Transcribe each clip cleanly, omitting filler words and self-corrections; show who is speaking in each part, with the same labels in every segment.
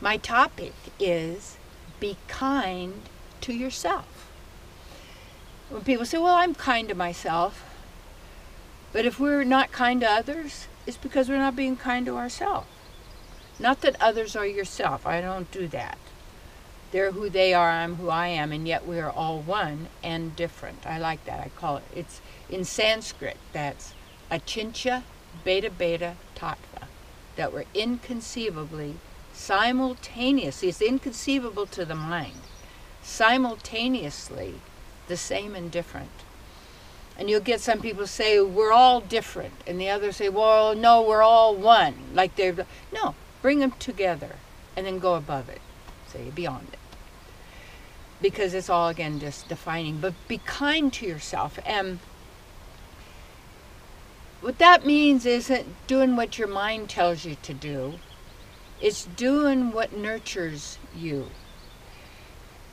Speaker 1: My topic is be kind to yourself. When people say, well, I'm kind to myself, but if we're not kind to others, it's because we're not being kind to ourselves. Not that others are yourself. I don't do that. They're who they are, I'm who I am, and yet we are all one and different. I like that. I call it, it's in Sanskrit, that's achintya beta beta tattva, that we're inconceivably, simultaneously, it's inconceivable to the mind, simultaneously the same and different. And you'll get some people say, we're all different, and the others say, well, no, we're all one. Like they're, no, bring them together, and then go above it, say beyond it. Because it's all, again, just defining. But be kind to yourself. And what that means isn't doing what your mind tells you to do. It's doing what nurtures you.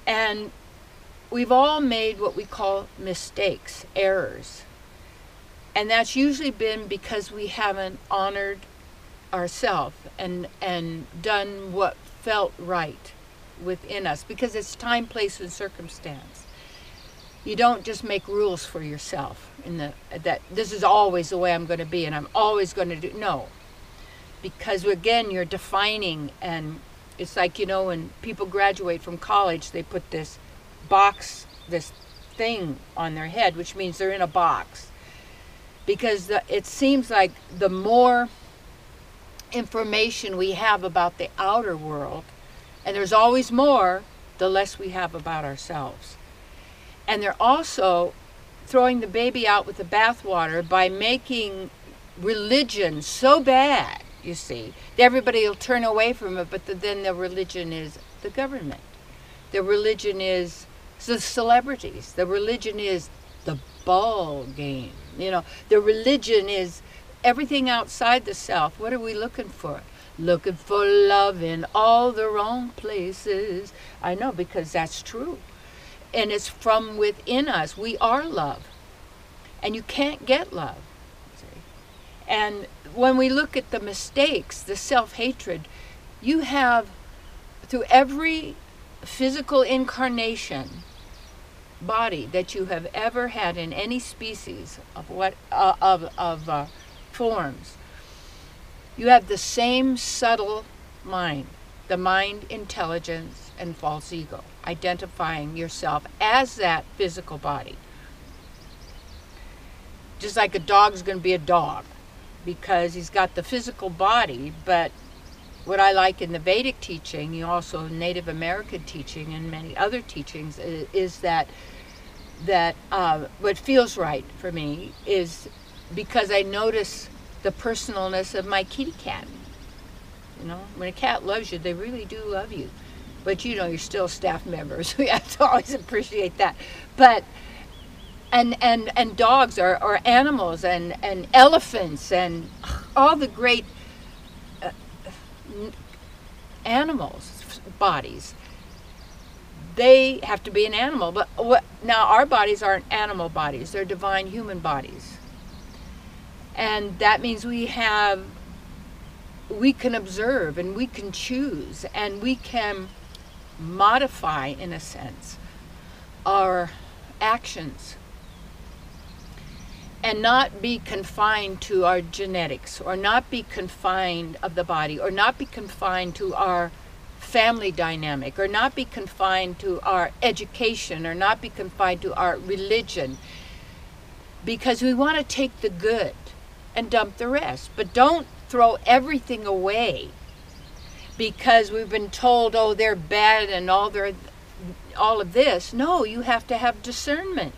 Speaker 1: And we've all made what we call mistakes, errors. And that's usually been because we haven't honored ourselves and done what felt right within us, because it's time, place, and circumstance. You don't just make rules for yourself that this is always the way I'm going to be and I'm always going to do. No, because again, you're defining, and it's like, when people graduate from college, they put this box, this thing on their head, which means they're in a box, because it seems like the more information we have about the outer world, and there's always more, the less we have about ourselves. And they're also throwing the baby out with the bathwater by making religion so bad, you see, that everybody will turn away from it, but then the religion is the government. The religion is the celebrities. The religion is the ball game. The religion is everything outside the self. What are we looking for? Looking for love in all the wrong places. I know, because that's true. And it's from within us. We are love. And you can't get love. See? And when we look at the mistakes, the self-hatred, you have, through every physical incarnation body that you have ever had in any species of forms, you have the same subtle mind, the mind, intelligence, and false ego, identifying yourself as that physical body. Just like a dog's going to be a dog because he's got the physical body, but what I like in the Vedic teaching, also Native American teaching and many other teachings, is that what feels right for me is because I notice the personalness of my kitty cat. When a cat loves you, they really do love you. But you're still staff members. We have to always appreciate that. But and dogs are animals, and elephants and all the great animals bodies. They have to be an animal. But now our bodies aren't animal bodies. They're divine human bodies. And that means we can observe, and we can choose, and we can modify, in a sense, our actions, and not be confined to our genetics, or not be confined of the body, or not be confined to our family dynamic, or not be confined to our education, or not be confined to our religion, because we want to take the good and dump the rest. But don't throw everything away because we've been told, oh, they're bad and all of this. No, you have to have discernment.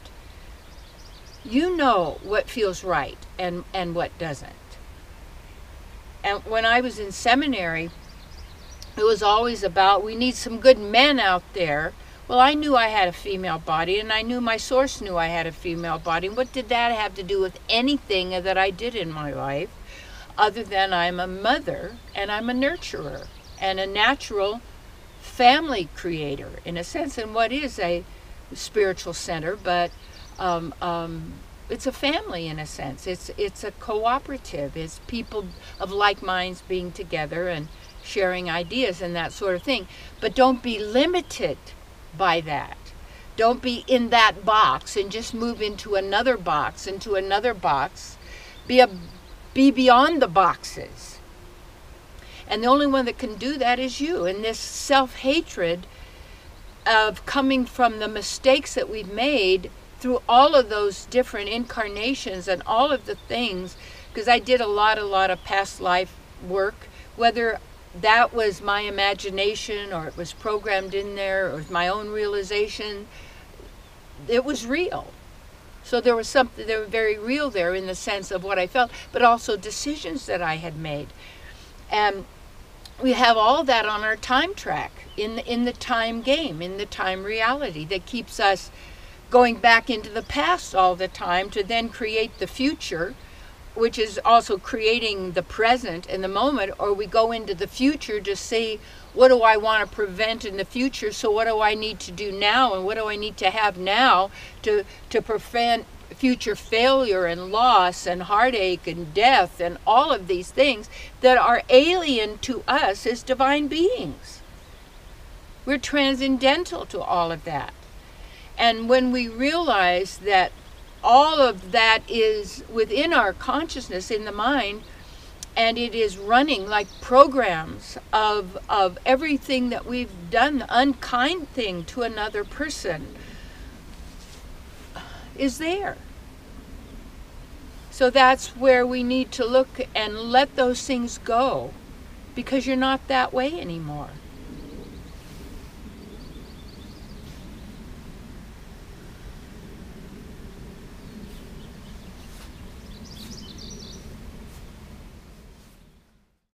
Speaker 1: You know what feels right and what doesn't. And when I was in seminary, it was always about, we need some good men out there. Well, I knew I had a female body, and I knew my source knew I had a female body. And what did that have to do with anything that I did in my life, other than I'm a mother and I'm a nurturer and a natural family creator, in a sense. And what is a spiritual center? But it's a family, in a sense. It's a cooperative. It's people of like minds being together and sharing ideas and that sort of thing. But don't be limited by that. Don't be in that box and just move into another box, into another box. Be beyond the boxes. And the only one that can do that is you. And this self-hatred of coming from the mistakes that we've made through all of those different incarnations and all of the things, because I did a lot of past life work, whether that was my imagination or it was programmed in there or it was my own realization, it was real. So there was something that was very real there in the sense of what I felt, but also decisions that I had made. And we have all that on our time track, in the time game, in the time reality that keeps us going back into the past all the time to then create the future, which is also creating the present and the moment, or we go into the future to see what do I want to prevent in the future, so what do I need to do now and what do I need to have now to prevent future failure and loss and heartache and death and all of these things that are alien to us as divine beings. We're transcendental to all of that. And when we realize that all of that is within our consciousness in the mind, and it is running like programs of everything that we've done, the unkind thing to another person, is there. So that's where we need to look and let those things go, because you're not that way anymore.